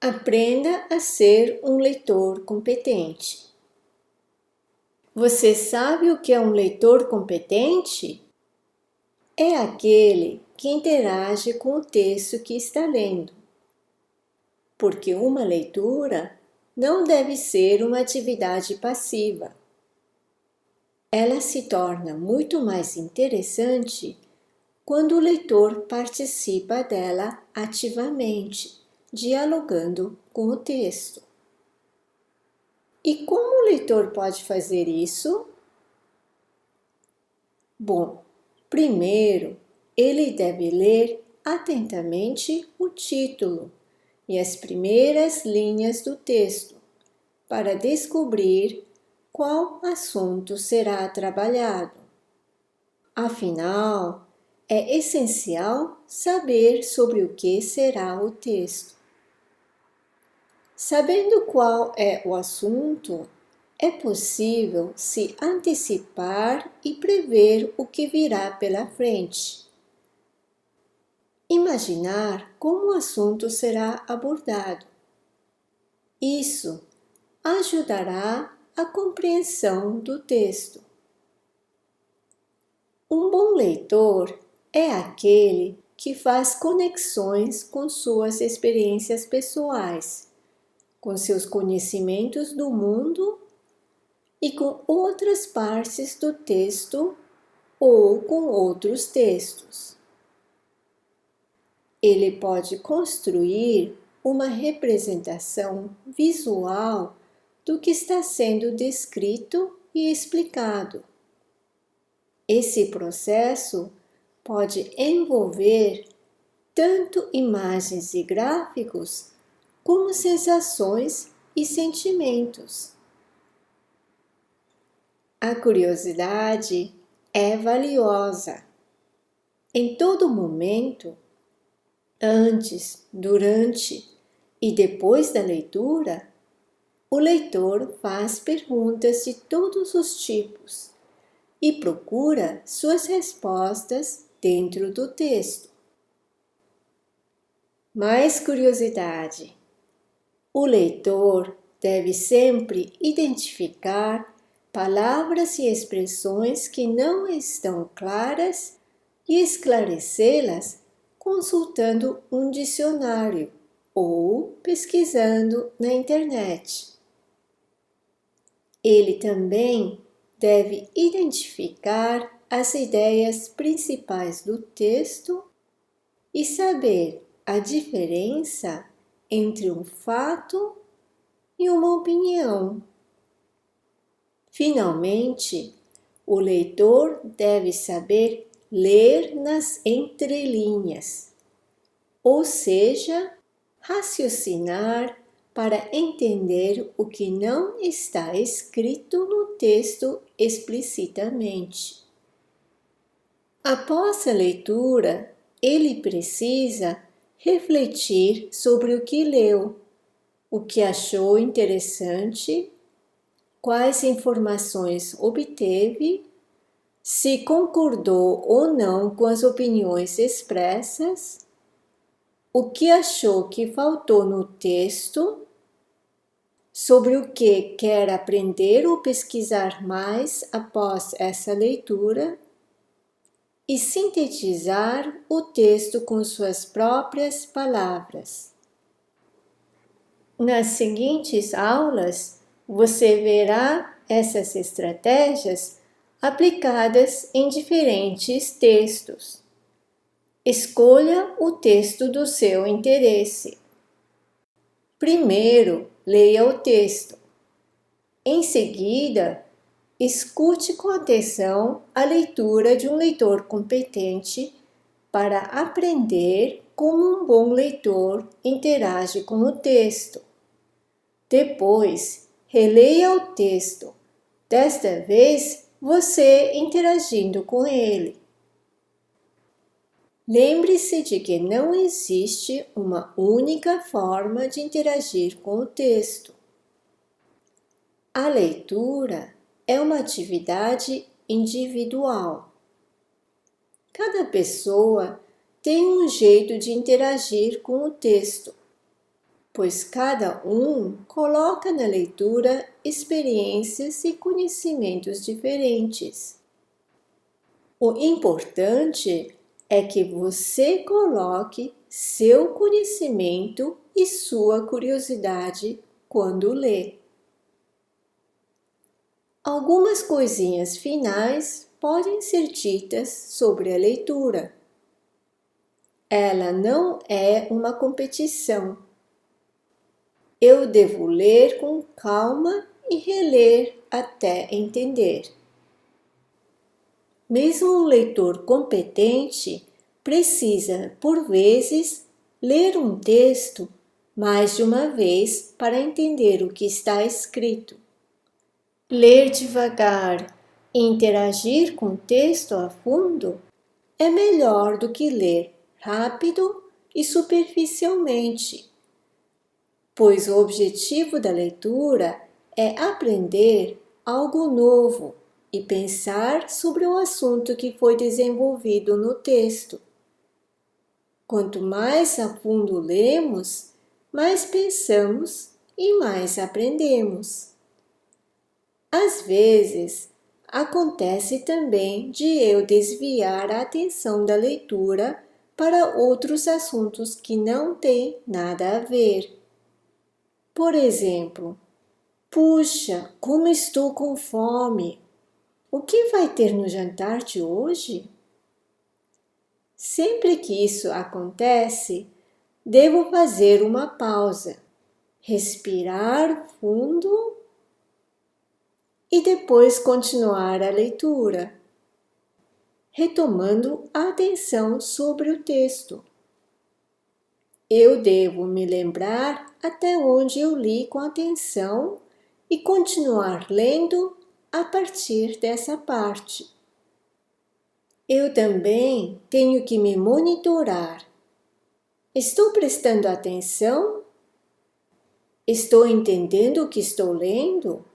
Aprenda a ser um leitor competente. Você sabe o que é um leitor competente? É aquele que interage com o texto que está lendo. Porque uma leitura não deve ser uma atividade passiva. Ela se torna muito mais interessante quando o leitor participa dela ativamente, dialogando com o texto. E como o leitor pode fazer isso? Bom, primeiro ele deve ler atentamente o título e as primeiras linhas do texto para descobrir qual assunto será trabalhado. Afinal, é essencial saber sobre o que será o texto. Sabendo qual é o assunto, é possível se antecipar e prever o que virá pela frente. Imaginar como o assunto será abordado. Isso ajudará a compreensão do texto. Um bom leitor é aquele que faz conexões com suas experiências pessoais, com seus conhecimentos do mundo e com outras partes do texto ou com outros textos. Ele pode construir uma representação visual do que está sendo descrito e explicado. Esse processo pode envolver tanto imagens e gráficos como sensações e sentimentos. A curiosidade é valiosa. Em todo momento, antes, durante e depois da leitura, o leitor faz perguntas de todos os tipos e procura suas respostas dentro do texto. Mais curiosidade. O leitor deve sempre identificar palavras e expressões que não estão claras e esclarecê-las consultando um dicionário ou pesquisando na internet. Ele também deve identificar as ideias principais do texto e saber a diferença entre um fato e uma opinião. Finalmente, o leitor deve saber ler nas entrelinhas, ou seja, raciocinar para entender o que não está escrito no texto explicitamente. Após a leitura, ele precisa refletir sobre o que leu, o que achou interessante, quais informações obteve, se concordou ou não com as opiniões expressas, o que achou que faltou no texto, sobre o que quer aprender ou pesquisar mais após essa leitura, e sintetizar o texto com suas próprias palavras. Nas seguintes aulas, você verá essas estratégias aplicadas em diferentes textos. Escolha o texto do seu interesse. Primeiro, leia o texto. Em seguida, escute com atenção a leitura de um leitor competente para aprender como um bom leitor interage com o texto. Depois, releia o texto, desta vez você interagindo com ele. Lembre-se de que não existe uma única forma de interagir com o texto. A leitura é uma atividade individual. Cada pessoa tem um jeito de interagir com o texto. pois cada um coloca na leitura experiências e conhecimentos diferentes. O importante é que você coloque seu conhecimento e sua curiosidade quando lê. Algumas coisinhas finais podem ser ditas sobre a leitura. Ela não é uma competição. Eu devo ler com calma e reler até entender. Mesmo um leitor competente precisa, por vezes, ler um texto mais de uma vez para entender o que está escrito. Ler devagar e interagir com o texto a fundo é melhor do que ler rápido e superficialmente, pois o objetivo da leitura é aprender algo novo e pensar sobre o assunto que foi desenvolvido no texto. Quanto mais a fundo lemos, mais pensamos e mais aprendemos. Às vezes, acontece também de eu desviar a atenção da leitura para outros assuntos que não têm nada a ver. Por exemplo, puxa, como estou com fome! O que vai ter no jantar de hoje? Sempre que isso acontece, devo fazer uma pausa, respirar fundo e depois continuar a leitura, retomando a atenção sobre o texto. Eu devo me lembrar até onde eu li com atenção e continuar lendo a partir dessa parte. Eu também tenho que me monitorar. Estou prestando atenção? Estou entendendo o que estou lendo?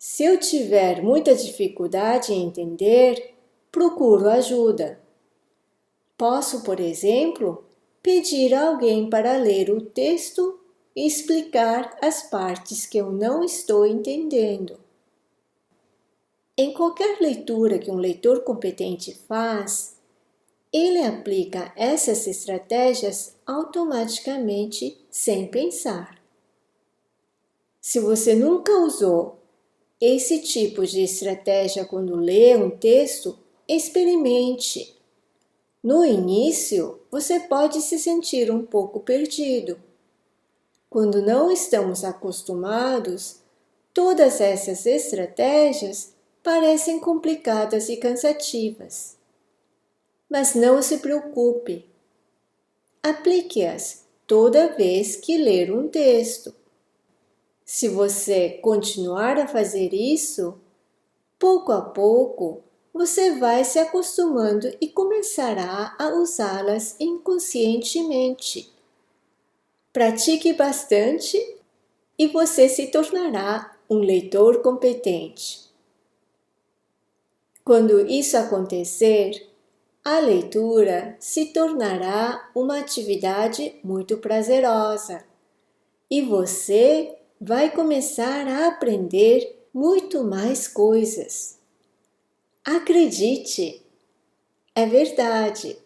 Se eu tiver muita dificuldade em entender, procuro ajuda. Posso, por exemplo, pedir a alguém para ler o texto e explicar as partes que eu não estou entendendo. Em qualquer leitura que um leitor competente faz, ele aplica essas estratégias automaticamente, sem pensar. Se você nunca usou esse tipo de estratégia quando lê um texto, experimente. No início, você pode se sentir um pouco perdido. Quando não estamos acostumados, todas essas estratégias parecem complicadas e cansativas. Mas não se preocupe. Aplique-as toda vez que ler um texto. Se você continuar a fazer isso, pouco a pouco você vai se acostumando e começará a usá-las inconscientemente. Pratique bastante e você se tornará um leitor competente. Quando isso acontecer, a leitura se tornará uma atividade muito prazerosa e você vai começar a aprender muito mais coisas. Acredite, é verdade.